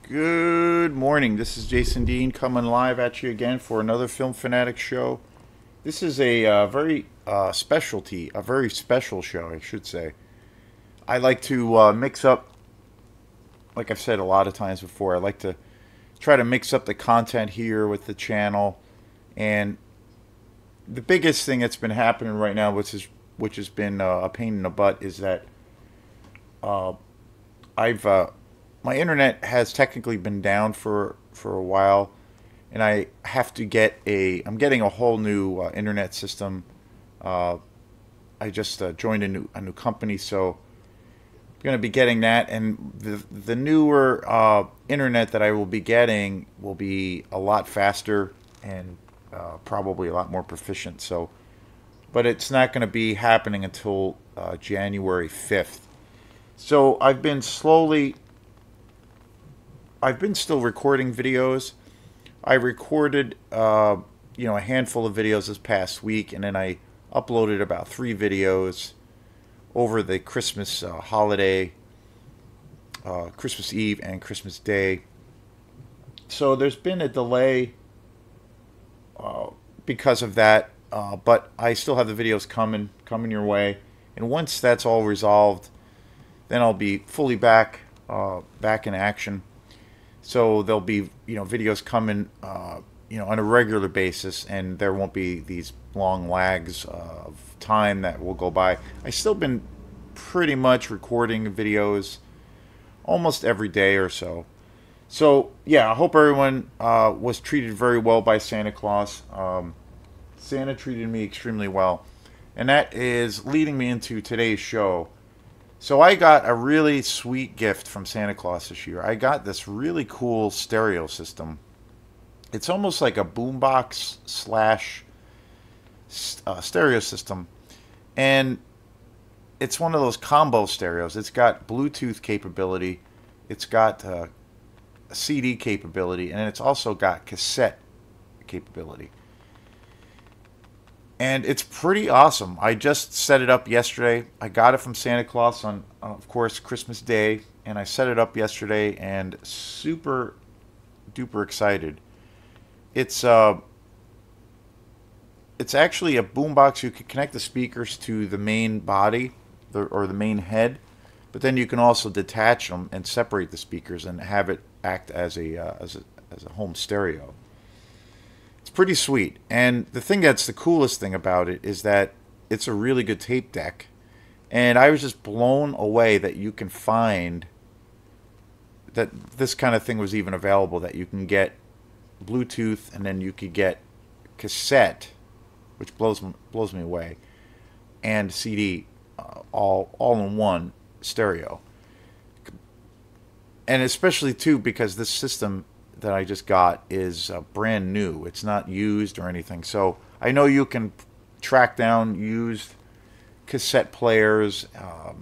Good morning. This is Jason Dean coming live at you again for another Film Fanatic show. This is a very special show, I should say. I like to mix up, like I've said a lot of times before, I like to try to mix up the content here with the channel. And the biggest thing that's been happening right now, which has been a pain in the butt, is that uh, I've my internet has technically been down for a while, and I have to get a. I'm getting a whole new internet system. Uh, I just joined a new company, so I'm going to be getting that, and the newer internet that I will be getting will be a lot faster and probably a lot more proficient. So, but it's not going to be happening until January 5th. So I've been still recording videos. I recorded, a handful of videos this past week, and then I uploaded about 3 videos over the Christmas holiday, Christmas Eve and Christmas Day. So there's been a delay because of that, but I still have the videos coming your way. And once that's all resolved, then I'll be fully back in action. So there'll be videos coming on a regular basis, and there won't be these long lags of time that will go by. I still been pretty much recording videos almost every day or so. So yeah, I hope everyone was treated very well by Santa Claus. Santa treated me extremely well, and that is leading me into today's show. So I got a really sweet gift from Santa Claus this year. I got this really cool stereo system. It's almost like a boombox slash stereo system, and it's one of those combo stereos. It's got Bluetooth capability, it's got CD capability, and it's also got cassette capability. And it's pretty awesome. I just set it up yesterday. I got it from Santa Claus on, of course, Christmas Day, and I set it up yesterday, and super duper excited. It's it's actually a boombox. You can connect the speakers to the main body or the main head, but then you can also detach them and separate the speakers and have it act as a home stereo. It's pretty sweet. And the thing that's the coolest thing about it is that it's a really good tape deck. And I was just blown away that you can find that this kind of thing was even available, that you can get Bluetooth and then you could get cassette, which blows me away, and CD, all in one stereo. And especially too because this system that I just got is brand new. It's not used or anything. So I know you can track down used cassette players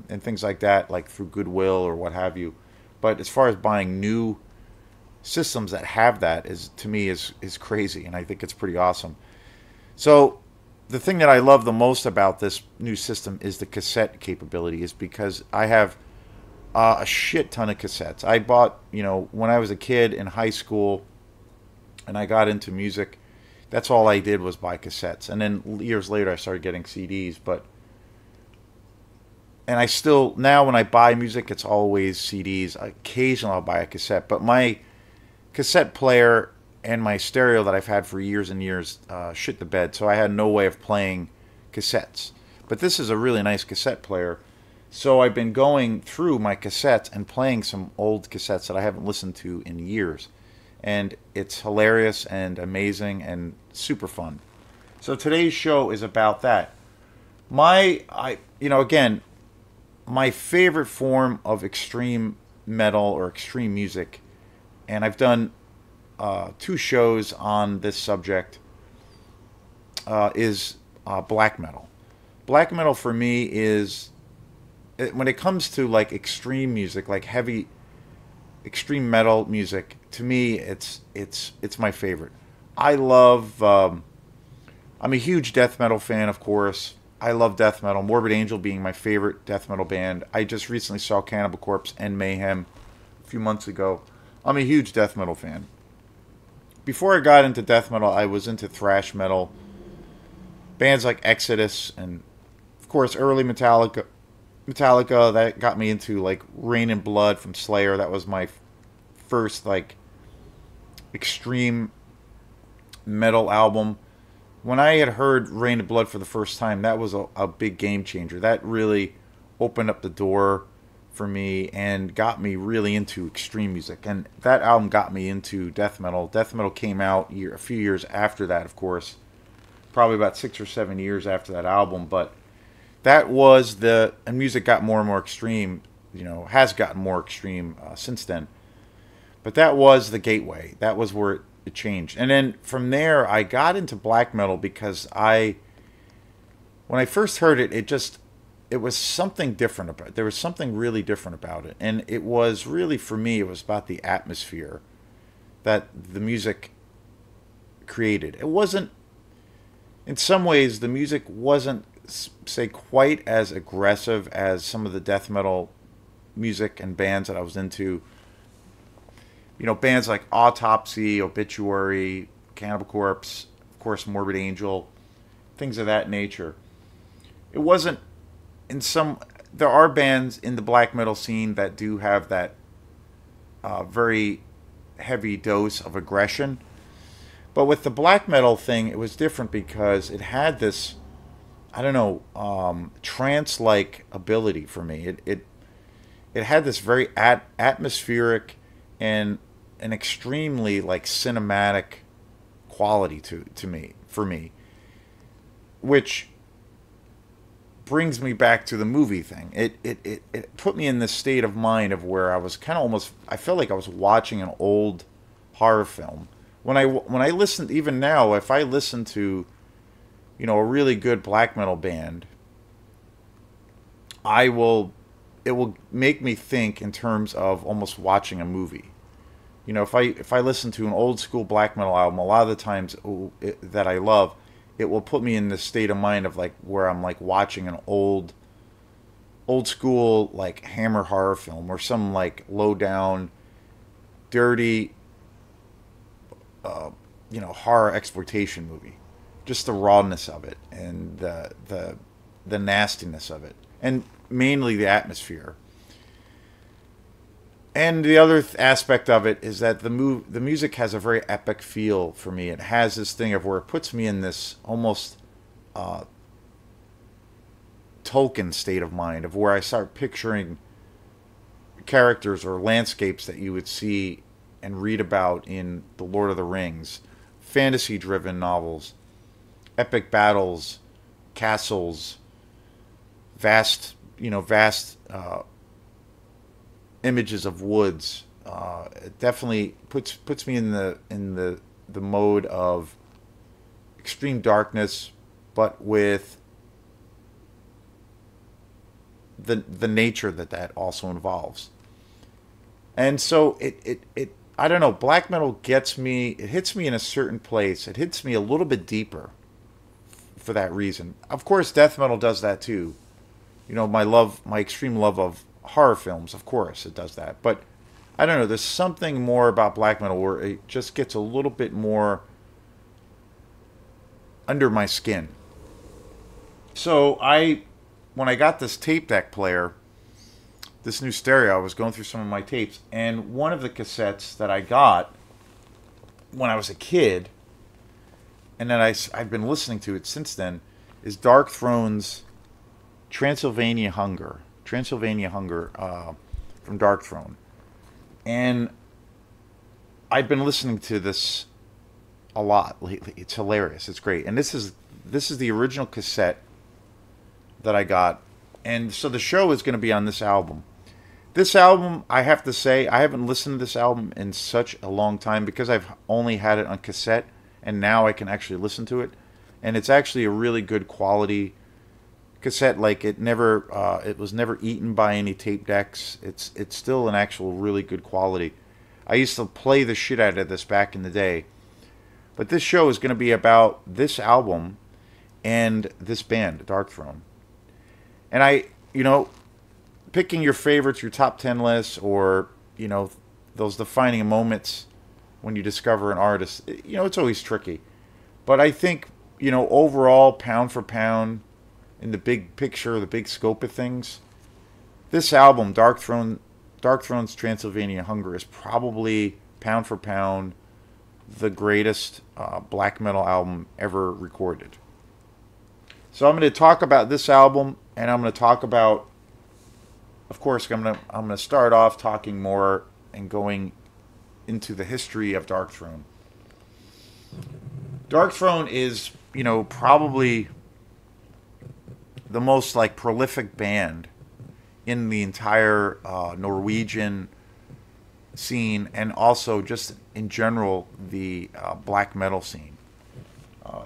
and things like that, like through Goodwill or what have you. But as far as buying new systems that have that, is to me is crazy, and I think it's pretty awesome. So the thing that I love the most about this new system is the cassette capability, is because I have a shit ton of cassettes. I bought, when I was a kid in high school and I got into music, that's all I did was buy cassettes. And then years later I started getting CDs, and I still, now when I buy music, it's always CDs. Occasionally I'll buy a cassette, but my cassette player and my stereo that I've had for years and years shit the bed, so I had no way of playing cassettes. But this is a really nice cassette player. So I've been going through my cassettes and playing some old cassettes that I haven't listened to in years. And it's hilarious and amazing and super fun. So today's show is about that. Again, my favorite form of extreme metal or extreme music, and I've done 2 shows on this subject, is black metal. Black metal for me is, when it comes to like extreme music, like heavy extreme metal music, to me it's my favorite. I love I'm a huge death metal fan, of course. I love death metal, Morbid Angel being my favorite death metal band. I just recently saw Cannibal Corpse and Mayhem a few months ago. I'm a huge death metal fan. Before I got into death metal, I was into thrash metal. Bands like Exodus and, of course, early Metallica. Metallica, that got me into, like, Rain and Blood from Slayer. That was my first, like, extreme metal album. When I had heard Rain and Blood for the first time, that was a big game changer. That really opened up the door for me and got me really into extreme music. And that album got me into death metal. Death metal came out a few years after that, of course. Probably about 6 or 7 years after that album. But that was and music got more and more extreme, has gotten more extreme since then. But that was the gateway. That was where it changed. And then from there, I got into black metal because when I first heard it, it was something different about it. There was something really different about it. And it was really, for me, it was about the atmosphere that the music created. It wasn't, in some ways, the music wasn't, say, quite as aggressive as some of the death metal music and bands that I was into. Bands like Autopsy, Obituary, Cannibal Corpse, of course, Morbid Angel, things of that nature. It wasn't there are bands in the black metal scene that do have that very heavy dose of aggression. But with the black metal thing, it was different because it had this, I don't know, trance-like ability for me. It had this very atmospheric and an extremely, like, cinematic quality for me, which brings me back to the movie thing. It put me in this state of mind of where I was kind of almost, I felt like I was watching an old horror film. When I listened, even now, if I listen to, a really good black metal band, it will make me think in terms of almost watching a movie. If I listen to an old school black metal album, a lot of the times that I love, it will put me in this state of mind of, like, where I'm, like, watching an old school, like, Hammer horror film or some, like, low down, dirty, horror exploitation movie. Just the rawness of it and the nastiness of it, and mainly the atmosphere. And the other aspect of it is that the music has a very epic feel for me. It has this thing of where it puts me in this almost Tolkien state of mind, of where I start picturing characters or landscapes that you would see and read about in The Lord of the Rings, fantasy-driven novels, epic battles, castles, vast images of woods. It definitely puts me in the mode of extreme darkness, but with the nature that also involves. And so it I don't know, black metal gets me, it hits me in a certain place. It hits me a little bit deeper for that reason. Of course, death metal does that too. My extreme love of horror films, of course, it does that. But I don't know, there's something more about black metal where it just gets a little bit more under my skin. So when I got this tape deck player, this new stereo, I was going through some of my tapes, and one of the cassettes that I got when I was a kid, and then I've been listening to it since then, is Dark Throne's Transylvania Hunger from Dark Throne. And I've been listening to this a lot lately. It's hilarious. It's great. And this is the original cassette that I got. And so the show is going to be on this album. This album, I have to say, I haven't listened to this album in such a long time because I've only had it on cassette, and now I can actually listen to it. And it's actually a really good quality cassette. Like, it was never eaten by any tape decks. It's still an actual really good quality. I used to play the shit out of this back in the day. But this show is going to be about this album and this band, Dark Throne. And picking your favorites, your top 10 lists, or, those defining moments when you discover an artist, you know, it's always tricky. But I think, you know, overall, pound for pound, in the big picture, the big scope of things, this album, Dark Throne's Transylvanian Hunger, is probably pound for pound the greatest black metal album ever recorded. So I'm going to talk about this album, and I'm going to talk about, of course, I'm going to start off talking more and going into the history of Dark Throne. Dark Throne is, you know, probably the most like prolific band in the entire Norwegian scene, and also just in general the black metal scene.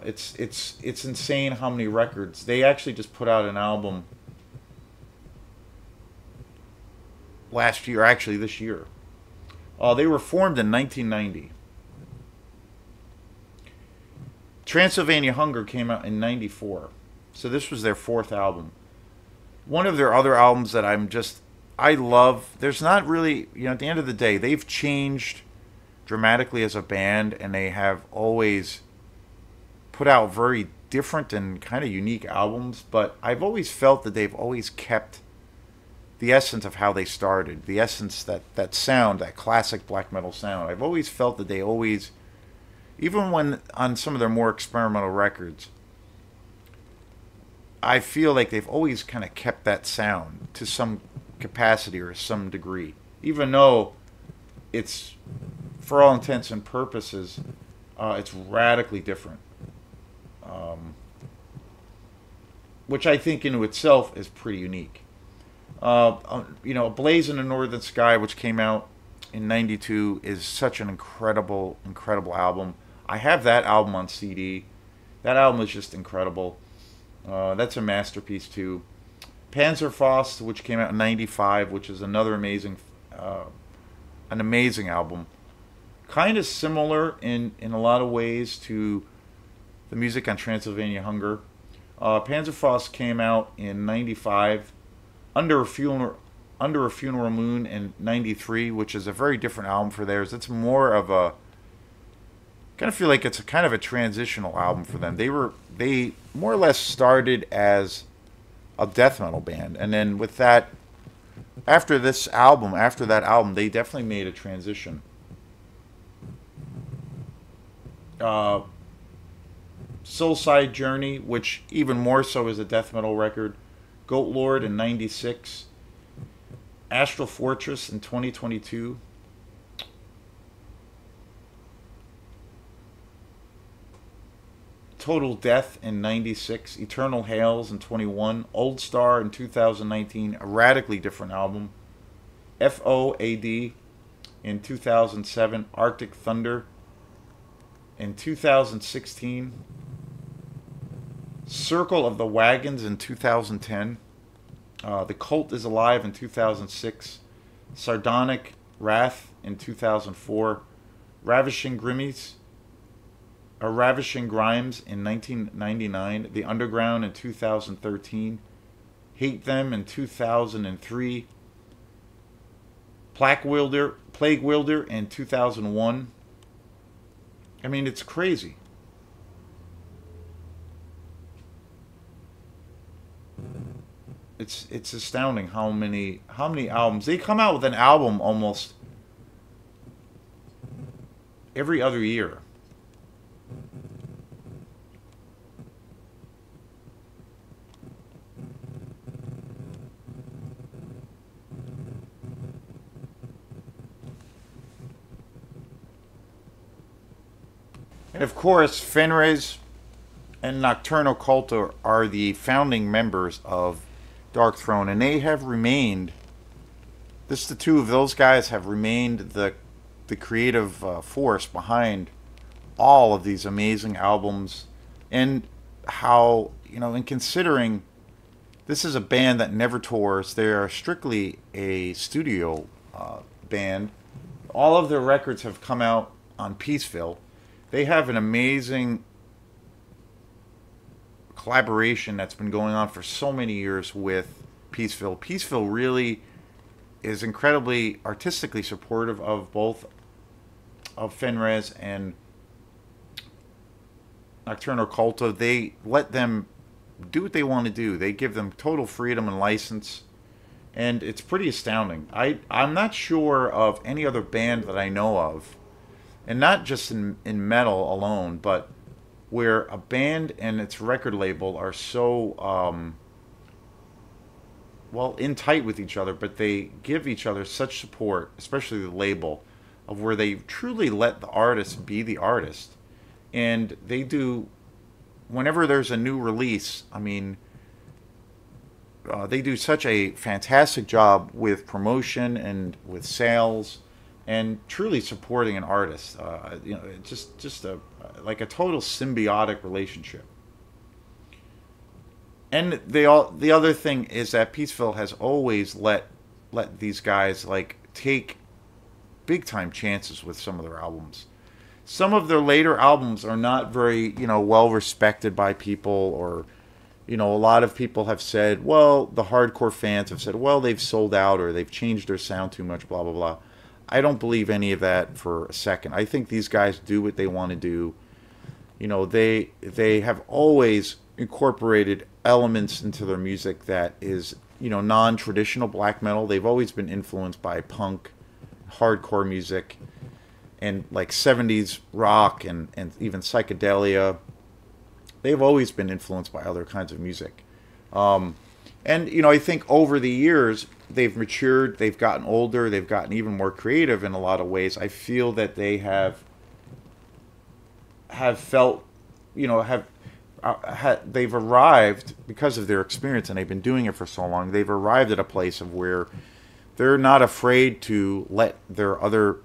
It's insane how many records they actually just put out. An album last year, actually this year. They were formed in 1990. Transylvania Hunger came out in 94. So this was their fourth album. One of their other albums that I love, there's not really, you know, at the end of the day, they've changed dramatically as a band, and they have always put out very different and kind of unique albums, but I've always felt that they've always kept the essence of how they started, the essence, that sound, that classic black metal sound. I've always felt that they always, even when on some of their more experimental records, I feel like they've always kind of kept that sound to some capacity or some degree, even though it's, for all intents and purposes, it's radically different, which I think into itself is pretty unique. You know, Blaze in the Northern Sky, which came out in 92, is such an incredible, incredible album. I have that album on CD. That album is just incredible. That's a masterpiece too. Panzerfaust, which came out in 95, which is another amazing, an amazing album. Kind of similar in a lot of ways to the music on Transylvania Hunger. Panzerfaust came out in 95. Under a Funeral Moon in 93, which is a very different album for theirs. It's more of a, kind of feel like it's a kind of a transitional album for them. They more or less started as a death metal band, and then with that, after that album, they definitely made a transition. Soulside Journey, which even more so is a death metal record. Goat Lord in 96. Astral Fortress in 2022. Total Death in 96. Eternal Hails in 21. Old Star in 2019. A radically different album. FOAD in 2007. Arctic Thunder in 2016. Circle of the Wagons in 2010. The Cult is Alive in 2006. Sardonic Wrath in 2004. Ravishing Grimes in 1999. The Underground in 2013. Hate Them in 2003. Plague Wielder in 2001. I mean, it's crazy. It's astounding how many albums they come out with. An album almost every other year. And of course, Fenris and Nocturnal Cult are the founding members of Dark Throne, and they have remained, the two of those guys have remained the creative force behind all of these amazing albums. And how, you know, in considering this is a band that never tours, they are strictly a studio band. All of their records have come out on Peaceville. They have an amazing collaboration that's been going on for so many years with Peaceville. Peaceville really is incredibly artistically supportive of both of Fenriz and Nocturnal Culto. They let them do what they want to do. They give them total freedom and license, and it's pretty astounding. I'm not sure of any other band that I know of, and not just in metal alone, but where a band and its record label are so well in tight with each other, but they give each other such support, especially the label, of where they truly let the artist be the artist, and they do. Whenever there's a new release, I mean, they do such a fantastic job with promotion and with sales, and truly supporting an artist. It's just a like a total symbiotic relationship. And the other thing is that Peaceville has always let these guys like take big time chances with some of their albums. Some of their later albums are not very, well respected by people, or, a lot of people have said, well, the hardcore fans have said, well, they've sold out or they've changed their sound too much, blah, blah, blah. I don't believe any of that for a second. I think these guys do what they want to do. They have always incorporated elements into their music that is, non-traditional black metal. They've always been influenced by punk, hardcore music, and like 70s rock and even psychedelia. They've always been influenced by other kinds of music. And, I think over the years, they've matured, they've gotten older, they've gotten even more creative in a lot of ways. I feel that they have felt, they've arrived, because of their experience, and they've been doing it for so long, they've arrived at a place of where they're not afraid to let their other,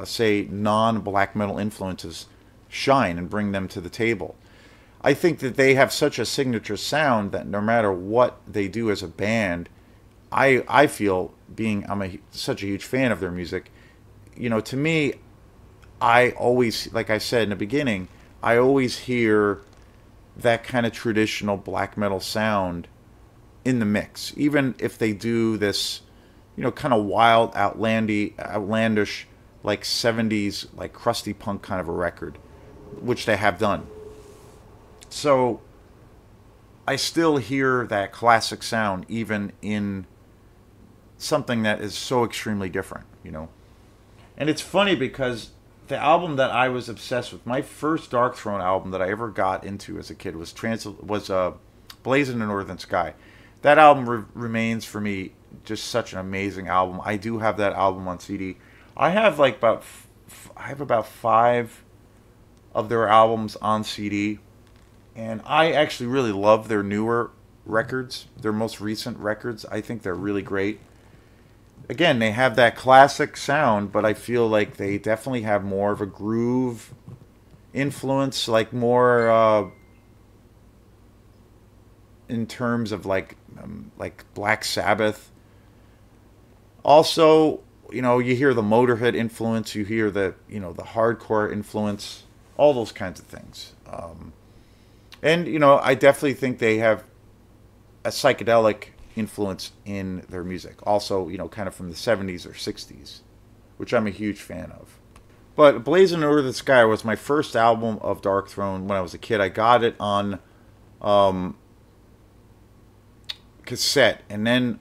say, non-black metal influences shine and bring them to the table. I think that they have such a signature sound that no matter what they do as a band, I feel, such a huge fan of their music, to me, I always, like I said in the beginning, I always hear that kind of traditional black metal sound in the mix, even if they do this, kind of wild, outlandish, like 70s, like crusty punk kind of a record, which they have done. So I still hear that classic sound even in something that is so extremely different, And it's funny because the album that I was obsessed with, my first Dark Throne album that I ever got into as a kid was Blazing the Northern Sky. That album remains for me just such an amazing album. I do have that album on CD. I have about 5 of their albums on CD, and I actually really love their newer records, their most recent records. I think they're really great. Again, they have that classic sound, but I feel like they definitely have more of a groove influence, like more in terms of like Black Sabbath. Also, you hear the Motorhead influence, you hear the hardcore influence, all those kinds of things. And I definitely think they have a psychedelic influence in their music. Also, kind of from the 70s or 60s, which I'm a huge fan of. But Blazing Over the Sky was my first album of Dark Throne when I was a kid. I got it on cassette, and then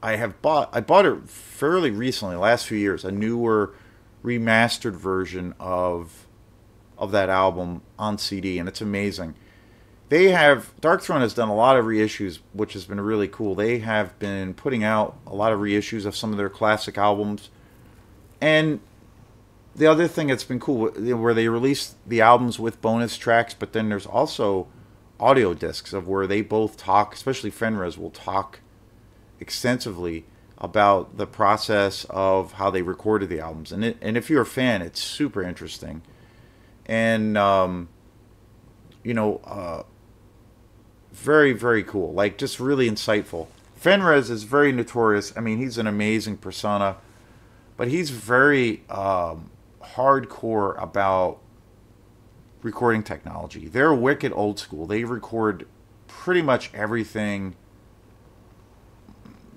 I bought it fairly recently, last few years, a newer remastered version of that album on CD, and it's amazing. Dark Throne has done a lot of reissues, which has been really cool. They have been putting out a lot of reissues of some of their classic albums. And the other thing that's been cool, where they release the albums with bonus tracks, but then there's also audio discs of where they both talk, especially Fenriz will talk extensively about the process of how they recorded the albums. And if you're a fan, it's super interesting. And, very, very cool. Like, just really insightful. Fenriz is very notorious. I mean, he's an amazing persona, but he's very hardcore about recording technology. They're wicked old school. They record pretty much everything,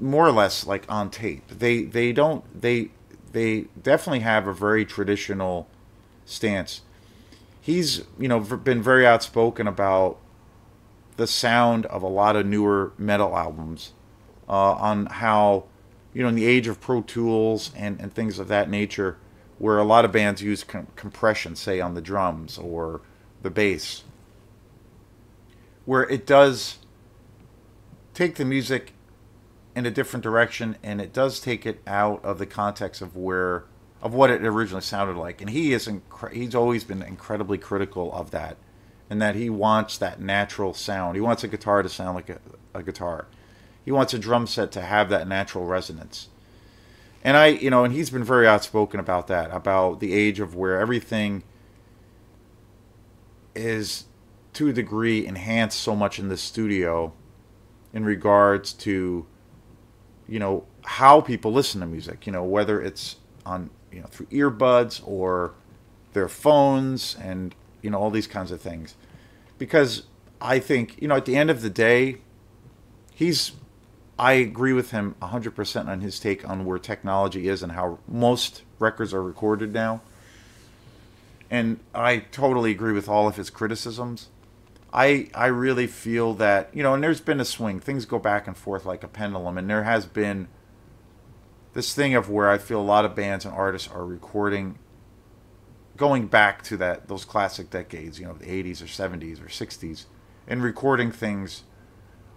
more or less like on tape. They definitely have a very traditional stance. He's been very outspoken about the sound of a lot of newer metal albums, on how in the age of Pro Tools and things of that nature, where a lot of bands use compression, say on the drums or the bass, where it does take the music in a different direction, and it does take it out of the context of what it originally sounded like. And he's always been incredibly critical of that, and that he wants that natural sound. He wants a guitar to sound like a guitar. He wants a drum set to have that natural resonance. And and he's been very outspoken about that, about the age of where everything is to a degree enhanced so much in the studio in regards to how people listen to music, whether it's on through earbuds or their phones, and all these kinds of things. Because I think at the end of the day, I agree with him 100% on his take on where technology is and how most records are recorded now. And I totally agree with all of his criticisms. I really feel that, and there's been a swing. Things go back and forth like a pendulum. And there has been this thing of where I feel a lot of bands and artists are recording, going back to those classic decades, the 80s or 70s or 60s, and recording things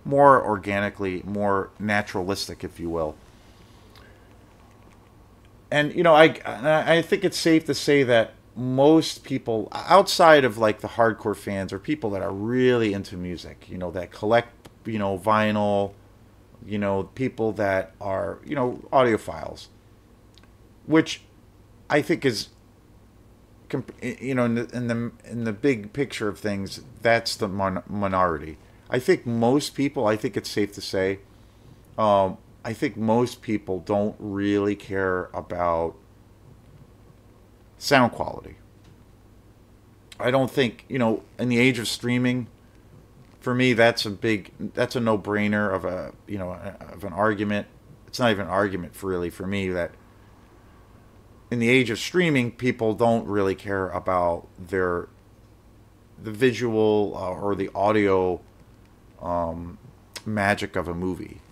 more organically, more naturalistic, if you will. And I think it's safe to say that most people outside of like the hardcore fans, or people that are really into music, that collect vinyl, people that are audiophiles, which I think is in the big picture of things, that's the minority. I think most people, I think it's safe to say, I think most people don't really care about sound quality. I don't think, in the age of streaming, for me, that's a no-brainer of an argument. It's not even an argument really for me, that in the age of streaming, people don't really care about the visual or the audio magic of a movie.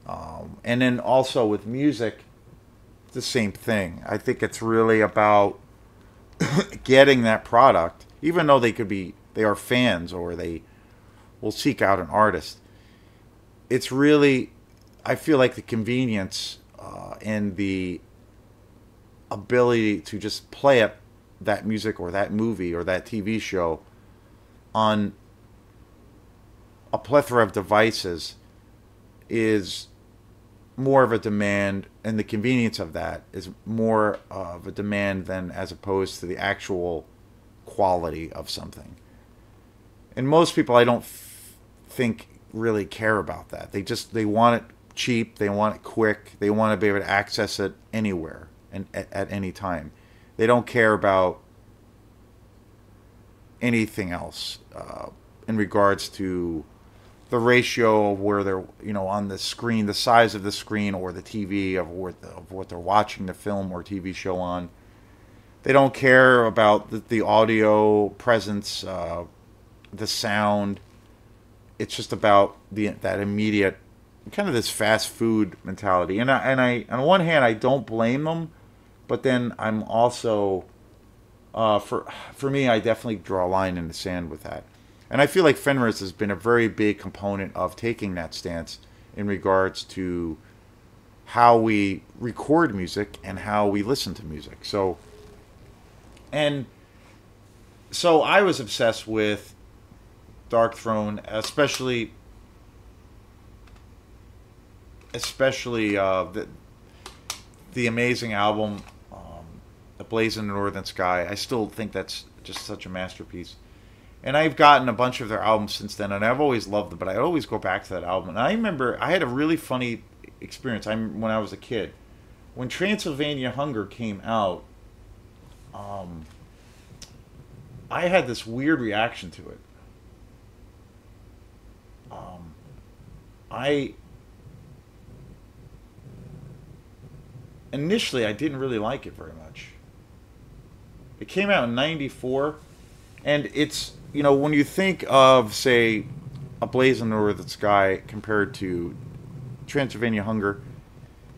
And then also with music, the same thing. I think it's really about getting that product, even though they are fans or they will seek out an artist. It's really, I feel like the convenience and the ability to just play that music or that movie or that TV show on a plethora of devices is more of a demand, and the convenience of that is more of a demand than as opposed to the actual quality of something. And most people, I don't think, really care about that. They want it cheap, they want it quick, they want to be able to access it anywhere and at any time. They don't care about anything else in regards to the ratio of where they're, on the screen, the size of the screen or the TV of what they're watching the film or TV show on. They don't care about the audio presence, the sound. It's just about that immediate, kind of this fast food mentality. And I on one hand, I don't blame them, but then I'm also, for me, I definitely draw a line in the sand with that. And I feel like Fenris has been a very big component of taking that stance in regards to how we record music and how we listen to music. So I was obsessed with Dark Throne, especially the amazing album, The Blaze in the Northern Sky. I still think that's just such a masterpiece. And I've gotten a bunch of their albums since then, and I've always loved them, but I always go back to that album. And I remember I had a really funny experience when I was a kid. When Transylvania Hunger came out, I had this weird reaction to it. initially I didn't really like it very much. It came out in '94, and it's, when you think of, say, A Blaze in the Northern Sky compared to Transylvania Hunger,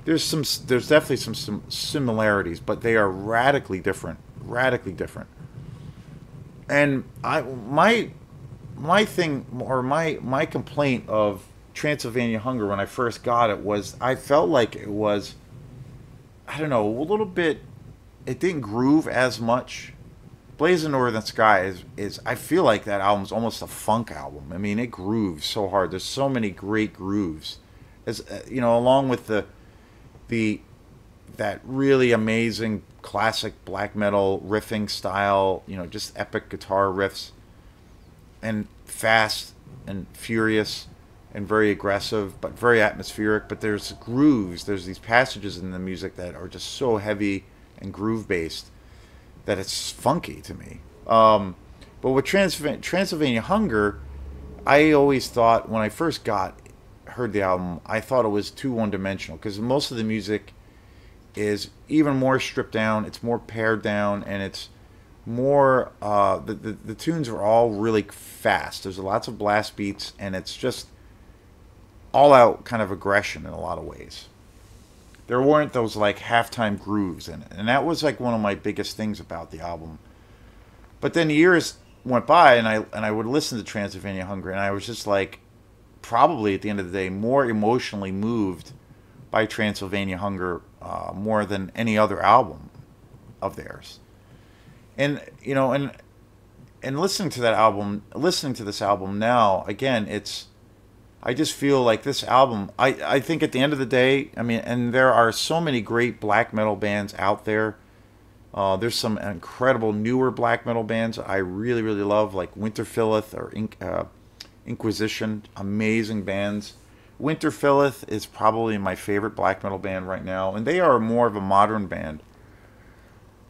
there's definitely some similarities, but they are radically different, radically different. And my thing, or my complaint of Transylvania Hunger when I first got it was I felt like it was, I don't know, a little bit. It didn't groove as much. Blaze in Northern Sky is I feel like that album's almost a funk album. I mean, it grooves so hard. There's so many great grooves, as along with the that really amazing classic black metal riffing style. Just epic guitar riffs, and fast and furious and very aggressive, but very atmospheric. But there's grooves. There's these passages in the music that are just so heavy and groove based that it's funky to me. But with Transylvania Hunger, I always thought when I first heard the album, I thought it was too one dimensional because most of the music is even more stripped down. It's more pared down, and it's more. The tunes are all really fast. There's lots of blast beats, and it's just all out kind of aggression in a lot of ways. There weren't those like halftime grooves in it, and that was like one of my biggest things about the album. But then years went by, and I would listen to Transylvania Hunger, and I was just like, probably at the end of the day, more emotionally moved by Transylvania Hunger more than any other album of theirs. And and listening to this album now, again, I just feel like this album, I think at the end of the day, I mean, and there are so many great black metal bands out there. There's some incredible newer black metal bands I really, really love, like Winterfilleth or Inquisition. Amazing bands. Winterfilleth is probably my favorite black metal band right now, and they are more of a modern band.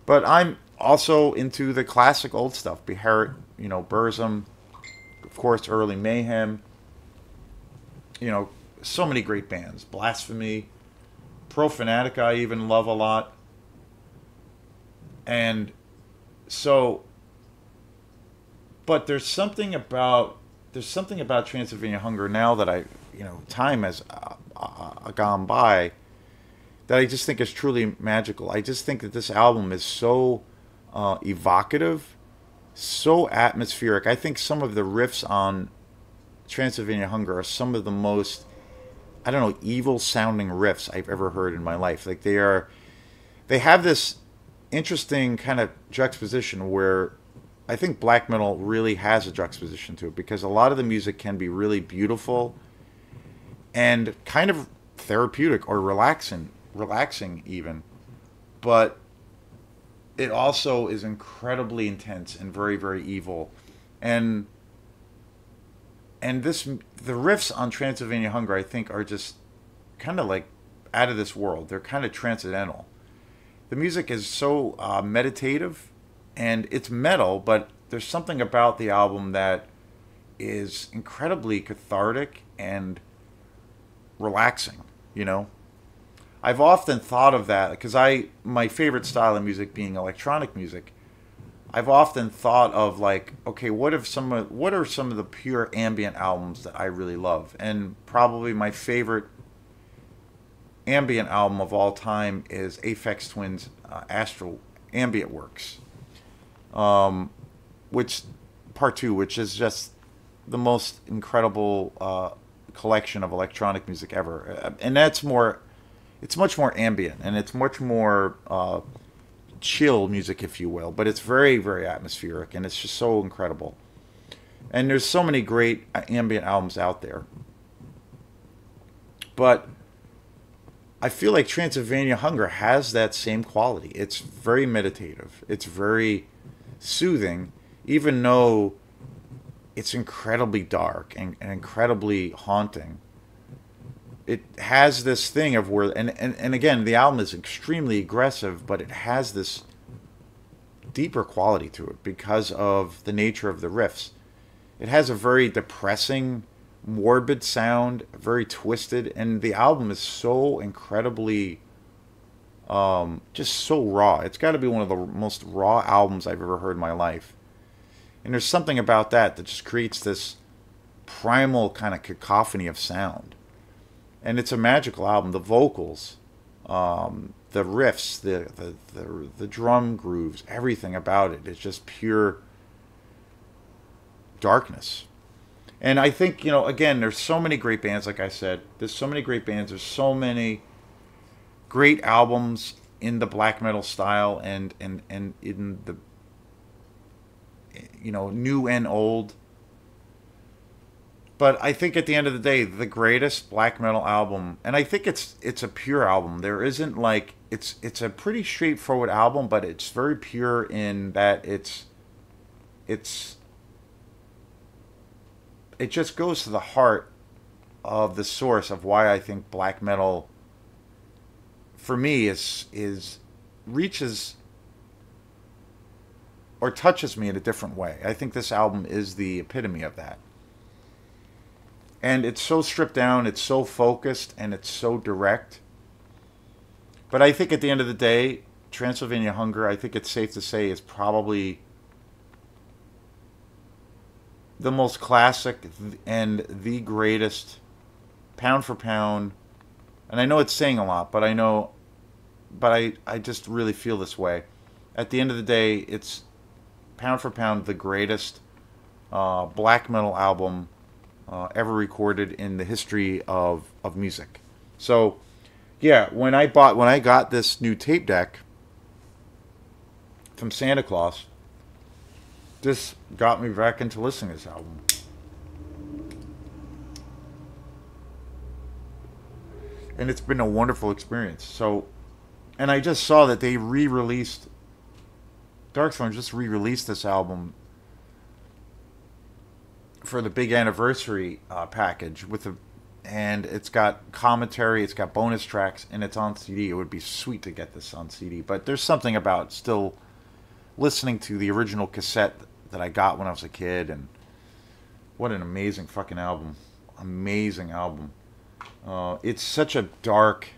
But I'm also into the classic old stuff. Beharit, Burzum, of course, early Mayhem. So many great bands. Blasphemy, Pro Fanatic I even love a lot. And so, but there's something about Transylvania Hunger now that time has gone by, that I just think is truly magical. I just think that this album is so evocative, so atmospheric. I think some of the riffs on Transylvania Hunger are some of the most, I don't know, evil sounding riffs I've ever heard in my life. Like they have this interesting kind of juxtaposition where I think black metal really has a juxtaposition to it, because a lot of the music can be really beautiful and kind of therapeutic or relaxing even, but it also is incredibly intense and very, very evil. And the riffs on Transylvania Hunger, I think, are just kind of like out of this world. They're kind of transcendental. The music is so meditative, and it's metal, but there's something about the album that is incredibly cathartic and relaxing. I've often thought of that because my favorite style of music being electronic music. I've often thought of like, okay, what are some of the pure ambient albums that I really love? And probably my favorite ambient album of all time is Aphex Twin's Astral Ambient Works, which Part 2, which is just the most incredible collection of electronic music ever. And it's much more ambient, and it's much more chill music, if you will, but it's very, very atmospheric, and it's just so incredible. And there's so many great ambient albums out there, but I feel like Transylvania Hunger has that same quality. It's very meditative, it's very soothing, even though it's incredibly dark and incredibly haunting. It has this thing of where, and again, the album is extremely aggressive, but it has this deeper quality to it because of the nature of the riffs. It has a very depressing, morbid sound, very twisted, and the album is so incredibly Just so raw. It's got to be one of the most raw albums I've ever heard in my life. And there's something about that that just creates this primal kind of cacophony of sound. And it's a magical album. The vocals, the riffs, the drum grooves, everything about it is just pure darkness. And I think, again, there's so many great bands, like I said. There's so many great bands. There's so many great albums in the black metal style and in the, new and old. But I think at the end of the day, the greatest black metal album, and I think it's a pure album. There isn't like it's a pretty straightforward album, but it's very pure in that it's it just goes to the heart of the source of why I think black metal for me is reaches or touches me in a different way. I think this album is the epitome of that. And it's so stripped down, it's so focused, and it's so direct. But I think at the end of the day, Transylvania Hunger, I think it's safe to say, is probably the most classic and the greatest, pound for pound. And I know it's saying a lot, but I just really feel this way. At the end of the day, it's pound for pound the greatest black metal album ever recorded in the history of music. So, yeah, when I got this new tape deck from Santa Claus, this got me back into listening to this album. And it's been a wonderful experience. So, and I just saw that they re-released, Darkthrone just re-released this album for the big anniversary package and it's got commentary, it's got bonus tracks, and it's on CD. It would be sweet to get this on CD, but there's something about still listening to the original cassette that I got when I was a kid, and what an amazing fucking album. Amazing album. It's such a dark,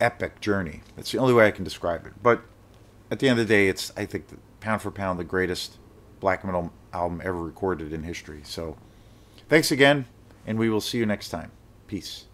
epic journey. That's the only way I can describe it. But at the end of the day, it's, I think, pound for pound, the greatest black metal album ever recorded in history. So, thanks again, and we will see you next time. Peace.